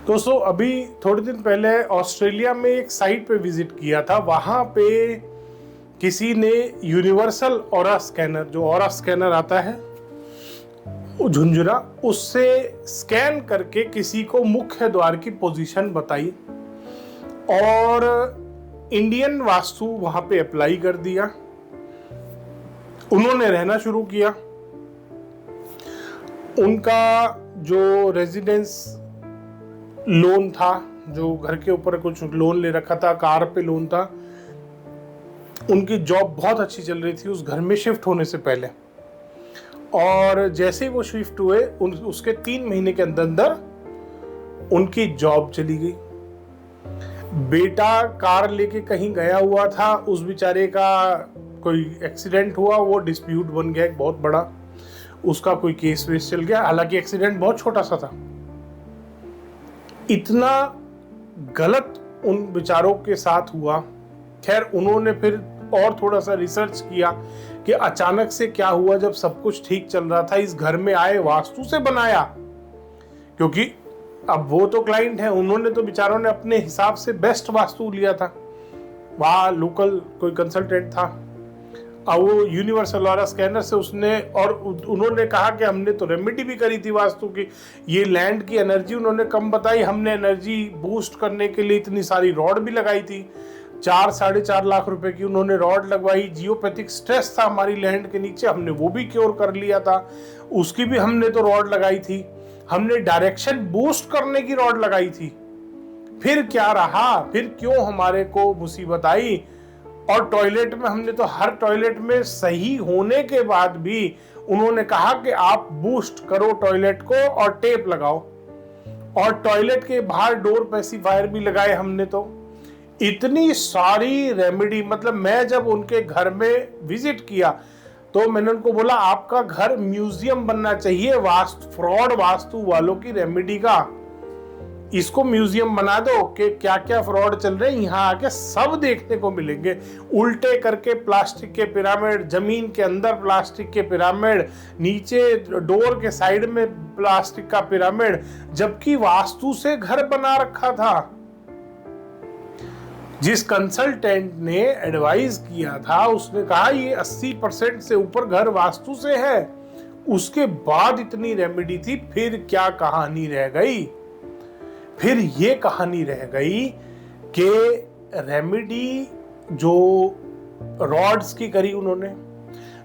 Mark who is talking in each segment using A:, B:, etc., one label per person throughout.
A: दोस्तों अभी थोड़े दिन पहले ऑस्ट्रेलिया में एक साइट पे विजिट किया था। वहाँ पे किसी ने यूनिवर्सल ऑरा स्कैनर, जो ऑरा स्कैनर आता है झुंझुना, उससे स्कैन करके किसी को मुख्य द्वार की पोजीशन बताई और इंडियन वास्तु वहाँ पे अप्लाई कर दिया। उन्होंने रहना शुरू किया। उनका जो रेजिडेंस लोन था, जो घर के ऊपर कुछ लोन ले रखा था, कार पे लोन था, उनकी जॉब बहुत अच्छी चल रही थी उस घर में शिफ्ट होने से पहले। और जैसे ही वो शिफ्ट हुए उसके 3 महीने के अंदर अंदर उनकी जॉब चली गई। बेटा कार लेके कहीं गया हुआ था, उस बेचारे का कोई एक्सीडेंट हुआ, वो डिस्प्यूट बन गया एक बहुत बड़ा, उसका कोई केस वेस चल गया। हालांकि एक्सीडेंट बहुत छोटा सा था। इतना गलत उन बेचारों के साथ हुआ। खैर उन्होंने फिर और थोड़ा सा रिसर्च किया कि अचानक से क्या हुआ। जब सब कुछ ठीक चल रहा था, इस घर में आए, वास्तु से बनाया, क्योंकि अब वो तो क्लाइंट है, उन्होंने तो बेचारों ने अपने हिसाब से बेस्ट वास्तु लिया था। वहाँ लोकल कोई कंसल्टेंट था, अब वो यूनिवर्सल ऑरा स्कैनर से उसने, और उन्होंने कहा कि हमने तो रेमेडी भी करी थी वास्तु की। ये लैंड की एनर्जी उन्होंने कम बताई, हमने एनर्जी बूस्ट करने के लिए इतनी सारी रॉड भी लगाई थी। 4-4.5 लाख रुपए की उन्होंने रॉड लगवाई। जियोपैथिक स्ट्रेस था हमारी लैंड के नीचे, हमने वो भी क्योर कर लिया था, उसकी भी हमने तो रॉड लगाई थी। हमने डायरेक्शन बूस्ट करने की रॉड लगाई थी। फिर क्या रहा, फिर क्यों हमारे को मुसीबत आई। और टॉयलेट में हमने तो हर टॉयलेट में सही होने के बाद भी उन्होंने कहा कि आप बूस्ट करो टॉयलेट को और टेप लगाओ। और टॉयलेट के बाहर डोर पेसिफायर भी लगाए हमने। तो इतनी सारी रेमेडी, मतलब मैं जब उनके घर में विजिट किया तो मैंने उनको बोला आपका घर म्यूजियम बनना चाहिए फ्रॉड वास्तु वालों की रेमेडी का। इसको म्यूजियम बना दो कि क्या क्या फ्रॉड चल रहे हैं, यहाँ आके सब देखने को मिलेंगे। उल्टे करके प्लास्टिक के पिरामिड, जमीन के अंदर प्लास्टिक के पिरामिड, नीचे डोर के साइड में प्लास्टिक का पिरामिड, जबकि वास्तु से घर बना रखा था। जिस कंसल्टेंट ने एडवाइस किया था उसने कहा ये 80% से ऊपर घर वास्तु से है। उसके बाद इतनी रेमेडी थी। फिर क्या कहानी रह गई, फिर ये कहानी रह गई कि रेमेडी जो रॉड्स की करी उन्होंने,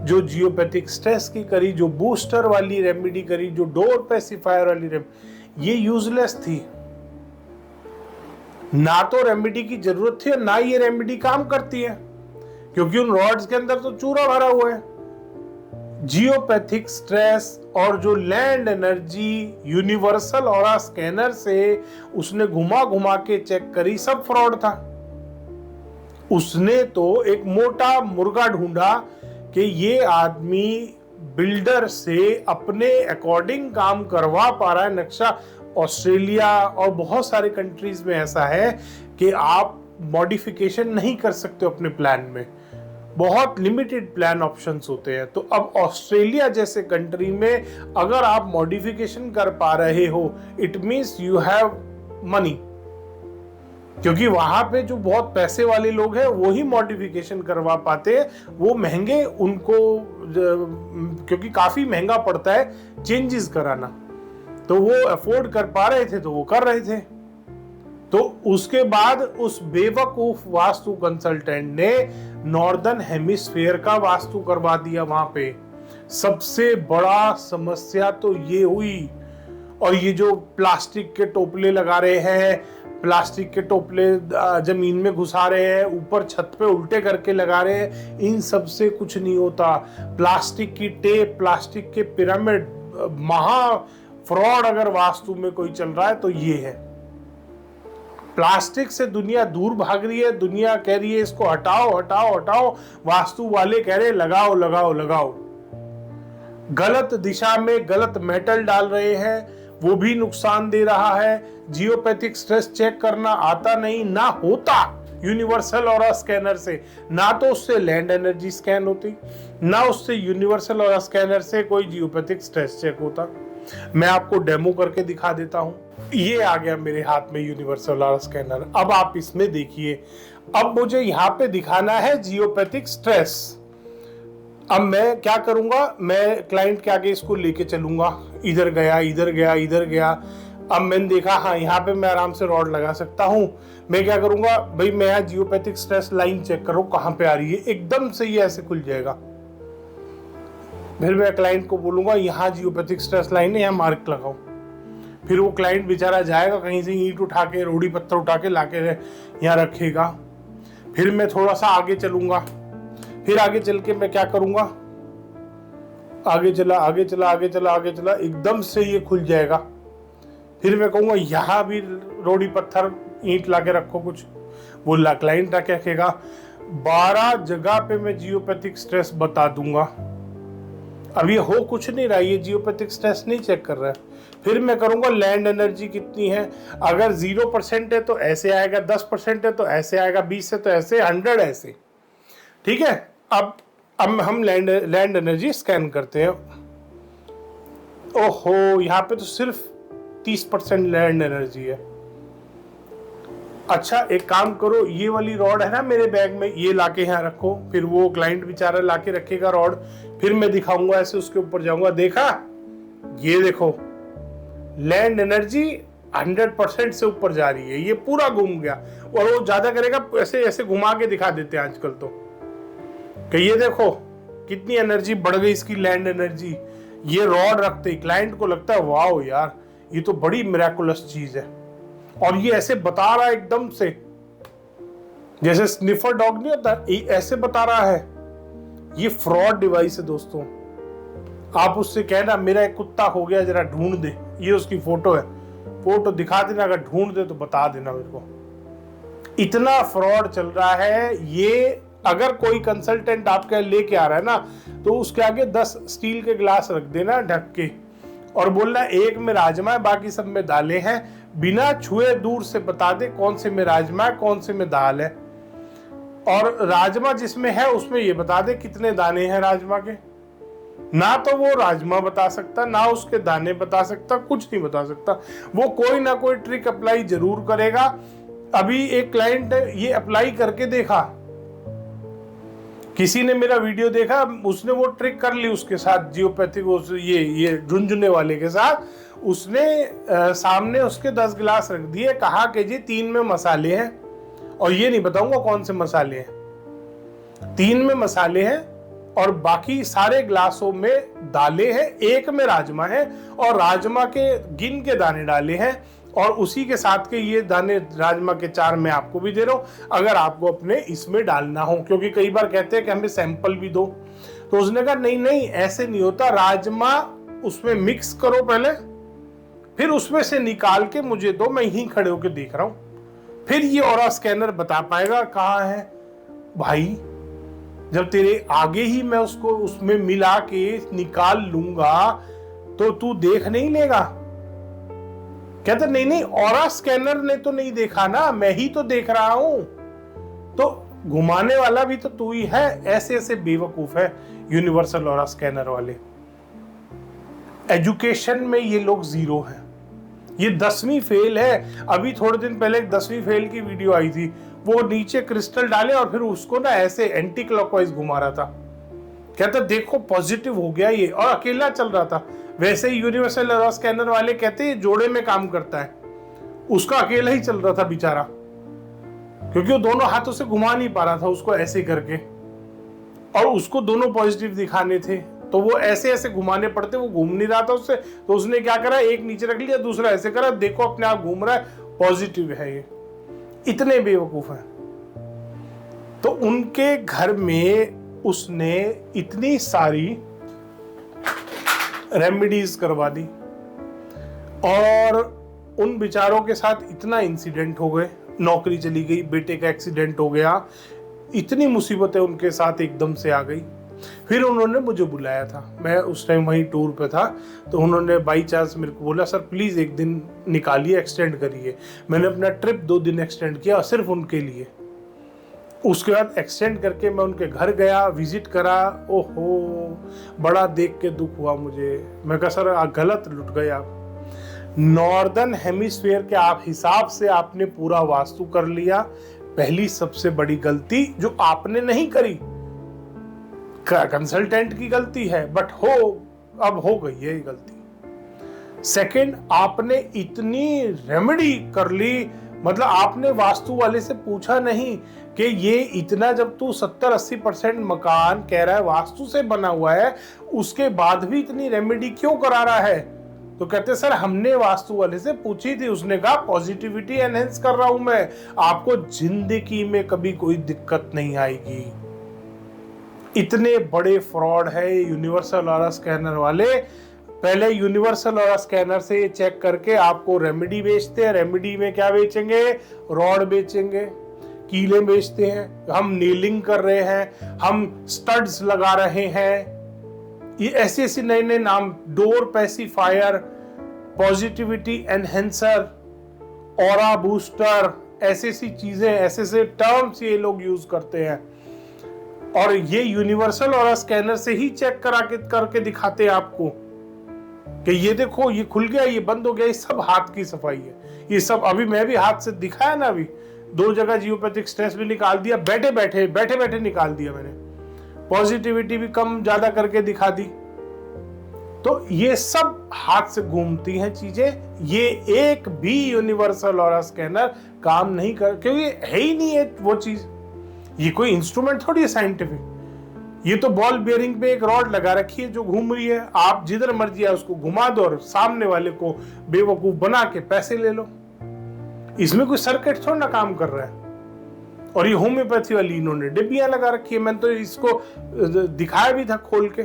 A: जो जियोपैथिक स्ट्रेस की करी, जो बूस्टर वाली रेमेडी करी, जो डोर पेसिफायर वाली रेमेडी, ये यूजलेस थी। ना तो रेमेडी की जरूरत थी और ना ये रेमेडी काम करती है, क्योंकि उन रॉड्स के अंदर तो चूरा भरा हुआ है। जियोपैथिक स्ट्रेस और जो land energy universal aura scanner से उसने घुमा घुमा के चेक करी, सब फ्रॉड था। उसने तो एक मोटा मुर्गा ढूंढा कि ये आदमी बिल्डर से अपने अकॉर्डिंग काम करवा पा रहा है। नक्शा ऑस्ट्रेलिया और बहुत सारे कंट्रीज में ऐसा है कि आप मॉडिफिकेशन नहीं कर सकते अपने प्लान में, बहुत लिमिटेड प्लान ऑप्शंस होते हैं। तो अब ऑस्ट्रेलिया जैसे कंट्री में अगर आप मॉडिफिकेशन कर पा रहे हो, it means you have money, क्योंकि वहां पे जो बहुत पैसे वाले लोग हैं वो ही मॉडिफिकेशन करवा पाते हैं। वो महंगे उनको, क्योंकि काफी महंगा पड़ता है चेंजेस कराना, तो वो अफोर्ड कर पा रहे थे तो वो कर रहे थे। तो उसके बाद उस बेवकूफ वास्तु कंसल्टेंट ने नॉर्दर्न हेमिस्फीयर का वास्तु करवा दिया वहां पे। सबसे बड़ा समस्या तो ये हुई। और ये जो प्लास्टिक के टोपले लगा रहे हैं, प्लास्टिक के टोपले जमीन में घुसा रहे हैं, ऊपर छत पे उल्टे करके लगा रहे हैं, इन सब से कुछ नहीं होता। प्लास्टिक की टेप, प्लास्टिक के पिरामिड, महा फ्रॉड अगर वास्तु में कोई चल रहा है तो ये है। प्लास्टिक से दुनिया दूर भाग रही है। दुनिया कह रही है इसको हटाओ हटाओ हटाओ, वास्तु वाले कह रहे लगाओ लगाओ लगाओ। गलत दिशा में गलत मेटल डाल रहे हैं, वो भी नुकसान दे रहा है। जियोपैथिक स्ट्रेस चेक करना आता नहीं, ना होता यूनिवर्सल ऑरा स्कैनर से, ना तो उससे लैंड एनर्जी स्कैन होती, ना उससे यूनिवर्सल ऑरा स्कैनर से कोई जियोपैथिक स्ट्रेस चेक होता। मैं आपको डेमो करके दिखा देता हूं। ये आ गया मेरे हाथ में यूनिवर्सल ऑरा स्कैनर। अब आप इसमें देखिए, अब मुझे यहाँ पे दिखाना है जियोपैथिक स्ट्रेस। अब मैं क्या करूंगा, मैं क्लाइंट के आगे इसको लेके चलूंगा, इधर गया इधर गया इधर गया। अब मैंने देखा हाँ यहाँ पे मैं आराम से रॉड लगा सकता हूँ। मैं क्या करूंगा भाई, मैं यहाँ जियोपैथिक स्ट्रेस लाइन चेक करो कहाँ पे आ रही है, एकदम से ये ऐसे खुल जाएगा। फिर मैं क्लाइंट को बोलूंगा यहाँ जियोपैथिक स्ट्रेस लाइन है, यहाँ मार्क लगाओ। फिर वो क्लाइंट बेचारा जाएगा कहीं से ईंट उठा के, रोड़ी पत्थर उठा के लाके यहाँ रखेगा। फिर मैं थोड़ा सा आगे चलूंगा, फिर आगे चल के मैं क्या करूंगा, आगे चला आगे चला आगे चला आगे चला, एकदम से ये खुल जाएगा। फिर मैं कहूँगा यहाँ भी रोड़ी पत्थर ईंट लाके रखो कुछ, वो क्लाइंट आके रखेगा। 12 जगह पे मैं जियोपैथिक स्ट्रेस बता दूंगा। अब ये हो कुछ नहीं रहा, ये जियोपैथिक स्ट्रेस नहीं चेक कर रहा है। फिर मैं करूंगा लैंड एनर्जी कितनी है, अगर 0% है तो ऐसे आएगा, 10% है तो ऐसे आएगा, 20 है तो ऐसे, 100 ऐसे। ठीक है, अब हम लैंड एनर्जी स्कैन करते हैं। ओहो, यहाँ पे तो सिर्फ 30% लैंड एनर्जी है। अच्छा एक काम करो, ये वाली रॉड है ना मेरे बैग में, ये लाके यहाँ रखो। फिर वो क्लाइंट बेचारा लाके रखेगा रॉड, फिर मैं दिखाऊंगा ऐसे उसके ऊपर जाऊंगा, देखा ये देखो लैंड एनर्जी 100% से ऊपर जा रही है, ये पूरा घूम गया। और वो ज्यादा करेगा, ऐसे ऐसे घुमा के दिखा देते हैं आजकल तो, कि ये देखो कितनी एनर्जी बढ़ गई इसकी, लैंड एनर्जी। ये रॉड रखते ही क्लाइंट को लगता है वाओ यार ये तो बड़ी मिरेकुलस चीज है। और ये ऐसे बता रहा है एकदम से, जैसे स्निफर डॉग नहीं होता, ये ऐसे बता रहा है। ये फ्रॉड डिवाइस है दोस्तों। आप उससे कहना मेरा एक कुत्ता हो गया जरा ढूंढ दे, ये उसकी फोटो है, फोटो दिखा देना, अगर ढूंढ दे तो बता देना मेरे को। इतना फ्रॉड चल रहा है ये। अगर कोई कंसल्टेंट आपके लेके आ रहा है ना, तो उसके आगे 10 स्टील के गिलास रख देना ढक के, और बोलना एक में राजमा है बाकी सब में दालें हैं, बिना छुए दूर से बता दे कौन से में राजमा है कौन से में दाल है। और राजमा जिसमें है उसमें ये बता दे कितने दाने हैं राजमा के। ना तो वो राजमा बता सकता, ना उसके दाने बता सकता, कुछ नहीं बता सकता। वो कोई ना कोई ट्रिक अप्लाई जरूर करेगा। अभी एक क्लाइंट ये अप्लाई करके देखा, किसी ने मेरा वीडियो देखा, उसने वो ट्रिक कर ली उसके साथ, जियोपैथिक ये झुंझुने वाले के साथ। उसने सामने उसके 10 गिलास रख दिए, कहा कि जी 3 में मसाले हैं, और ये नहीं बताऊंगा कौन से मसाले हैं। 3 में मसाले हैं और बाकी सारे गिलासों में दालें हैं, एक में राजमा है और राजमा के गिन के दाने डाले हैं, और उसी के साथ के ये दाने राजमा के 4 मैं आपको भी दे रहा हूं, अगर आपको अपने इसमें डालना हो। क्योंकि कई बार कहते हैं कि हमें सैंपल भी दो, तो उसने कहा नहीं नहीं ऐसे नहीं होता, राजमा उसमें मिक्स करो पहले, फिर उसमें से निकाल के मुझे दो, मैं यहीं खड़े होकर देख रहा हूं, फिर ये ऑरा स्कैनर बता पाएगा कहाँ है। भाई जब तेरे आगे ही मैं उसको उसमें मिला के निकाल लूंगा तो तू देख नहीं लेगा? कहता नहीं नहीं ऑरा स्कैनर ने तो नहीं देखा ना, मैं ही तो देख रहा हूं। तो घुमाने वाला भी तो तू ही है। ऐसे ऐसे बेवकूफ है यूनिवर्सल ऑरा स्कैनर वाले। एजुकेशन में ये लोग 0 हैं। ये 10वीं फेल है। अभी थोड़े दिन पहले एक 10वीं फेल की वीडियो आई थी, वो नीचे क्रिस्टल डाले और फिर उसको ना ऐसे एंटी क्लॉकवाइज घुमा रहा था। कहता देखो पॉजिटिव हो गया ये, और अकेला चल रहा था। वैसे ही यूनिवर्सल ऑरा स्कैनर वाले कहते हैं जोड़े में काम करता है, उसका अकेला ही चल रहा था बेचारा, क्योंकि वो दोनों हाथों से घुमा नहीं पा रहा था उसको ऐसे करके, और उसको दोनों पॉजिटिव दिखाने थे, तो वो ऐसे ऐसे घुमाने पड़ते, वो घूम नहीं रहा था उससे। तो उसने क्या करा, एक नीचे रख लिया, दूसरा ऐसे करा, देखो अपने आप घूम रहा है, पॉजिटिव है ये। इतने बेवकूफ हैं। तो उनके घर में उसने इतनी सारी रेमेडीज करवा दी, और उन बेचारों के साथ इतना इंसिडेंट हो गए, नौकरी चली गई, बेटे का एक्सीडेंट हो गया, इतनी मुसीबतें उनके साथ एकदम से आ गई। फिर उन्होंने मुझे बुलाया था, मैं उस टाइम वहीं टूर पे था, तो उन्होंने बाई चांस मेरे को बोला सर प्लीज़ एक दिन निकालिए, एक्सटेंड करिए। मैंने अपना ट्रिप 2 दिन एक्सटेंड किया सिर्फ उनके लिए। उसके बाद एक्सटेंड करके मैं उनके घर गया, विजिट करा। ओहो बड़ा देख के दुख हुआ मुझे। मैं कहा सर गलत लुट गए आप। नॉर्दर्न हेमिस्फीयर के आप हिसाब से आपने पूरा वास्तु कर लिया। पहली सबसे बड़ी गलती जो आपने नहीं करी, कंसल्टेंट की गलती है, बट अब हो गई है ये गलती। सेकंड, आपने इतनी रेमेडी कर ली, मतलब आपने वास्तु वाले से पूछा नहीं कि ये इतना, जब तू 70-80% मकान कह रहा है वास्तु से बना हुआ है, उसके बाद भी इतनी रेमेडी क्यों करा रहा है? तो कहते सर हमने वास्तु वाले से पूछी थी, उसने कहा पॉजिटिविटी एनहेंस कर रहा हूं मैं, आपको जिंदगी में कभी कोई दिक्कत नहीं आएगी। इतने बड़े फ्रॉड है यूनिवर्सल ऑरा स्कैनर वाले। पहले यूनिवर्सल ऑरा स्कैनर से ये चेक करके आपको रेमेडी बेचते हैं। रेमेडी में क्या बेचेंगे? रॉड बेचेंगे, कीले बेचते हैं, हम नीलिंग कर रहे हैं, हम स्टड्स लगा रहे हैं, ये ऐसे ऐसे नए नए नाम, door pacifier, positivity enhancer, aura booster, ऐसी ऐसी चीजें, ऐसे ऐसे टर्म्स ये लोग यूज करते हैं। और ये यूनिवर्सल ऑरा स्कैनर से ही चेक करके दिखाते हैं आपको कि ये देखो ये खुल गया, ये बंद हो गया। ये सब हाथ की सफाई है। ये सब अभी मैं भी हाथ से दिखाया ना, अभी 2 जगह जियोपैथिक स्ट्रेस भी निकाल दिया, बैठे बैठे निकाल दिया मैंने, पॉजिटिविटी भी कम ज्यादा करके दिखा दी। तो ये सब हाथ से घूमती हैं चीजें। ये एक भी यूनिवर्सल ऑरा स्कैनर काम नहीं कर, क्योंकि है ही नहीं है वो चीज। ये कोई इंस्ट्रूमेंट थोड़ी है साइंटिफिक। ये तो बॉल बेयरिंग पे एक रॉड लगा रखी है जो घूम रही है, आप जिधर मर्जी है उसको घुमा दो और सामने वाले को बेवकूफ बना के पैसे ले लो। इसमें कोई सर्किट थोड़ा ना काम कर रहा है। और ये होम्योपैथी वाली इन्होंने डिब्बियां लगा रखी है। मैंने तो इसको दिखाया भी था खोल के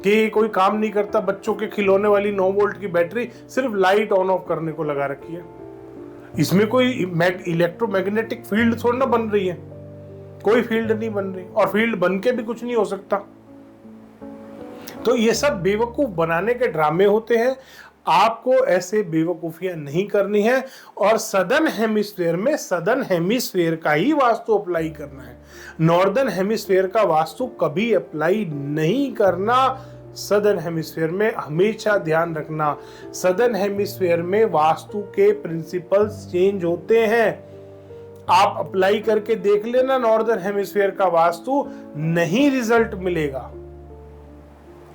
A: कि कोई काम नहीं करता। बच्चों के खिलौने वाली 9 वोल्ट की बैटरी सिर्फ लाइट ऑन ऑफ करने को लगा रखी है। इसमें कोई इलेक्ट्रोमैग्नेटिक फील्ड थोड़ी ना बन रही है, कोई फील्ड नहीं बन रही, और फील्ड बन के भी कुछ नहीं हो सकता। तो ये सब बेवकूफ बनाने के ड्रामे होते हैं। आपको ऐसे बेवकूफियां नहीं करनी है। और सदर्न हेमिस्फीयर में सदर्न हेमिस्फीयर का ही वास्तु अप्लाई करना है। नॉर्दर्न हेमिस्फीयर का वास्तु कभी अप्लाई नहीं करना। सदर्न हेमिस्फीयर में हमेशा ध्यान रखना, सदर्न हेमिस्फीयर में वास्तु के प्रिंसिपल्स चेंज होते हैं। आप अप्लाई करके देख लेना नॉर्दर्न हेमिस्फीयर का वास्तु, नहीं रिजल्ट मिलेगा।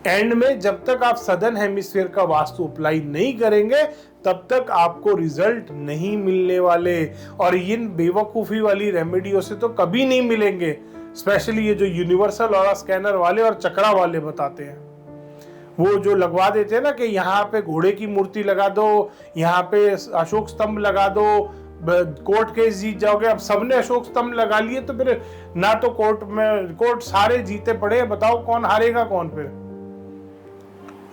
A: एंड में जब तक आप सदर्न हेमिस्फीयर का वास्तु अप्लाई नहीं करेंगे तब तक आपको रिजल्ट नहीं मिलने वाले। और इन बेवकूफी वाली रेमेडियो से तो कभी नहीं मिलेंगे। स्पेशली ये जो यूनिवर्सल ऑरा स्कैनर वाले और चक्रा वाले बताते हैं, वो जो लगवा देते हैं ना कि यहाँ पे घोड़े की मूर्ति लगा दो, यहाँ पे अशोक स्तंभ लगा दो, कोर्ट केस जीत जाओगे। अब सबने अशोक स्तंभ लगा लिए तो फिर ना तो कोर्ट सारे जीते पड़े, बताओ कौन हारेगा कौन? फिर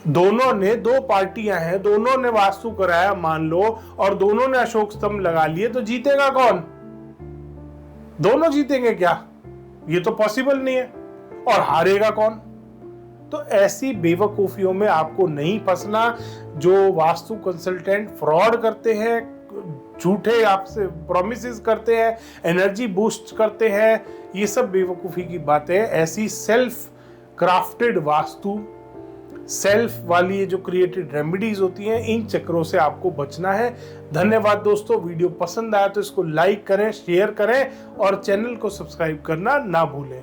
A: दोनों ने, 2 पार्टियां हैं, दोनों ने वास्तु कराया मान लो, और दोनों ने अशोक स्तंभ लगा लिए, तो जीतेगा कौन? दोनों जीतेंगे क्या? ये तो पॉसिबल नहीं है। और हारेगा कौन? तो ऐसी बेवकूफियों में आपको नहीं फंसना। जो वास्तु कंसल्टेंट फ्रॉड करते हैं, झूठे आपसे प्रॉमिसेस करते हैं, एनर्जी बूस्ट करते हैं, ये सब बेवकूफी की बातें हैं। ऐसी सेल्फ क्राफ्टेड वास्तु, सेल्फ वाली ये जो क्रिएटेड रेमेडीज होती हैं, इन चक्रों से आपको बचना है। धन्यवाद दोस्तों। वीडियो पसंद आया तो इसको लाइक करें, शेयर करें और चैनल को सब्सक्राइब करना ना भूलें।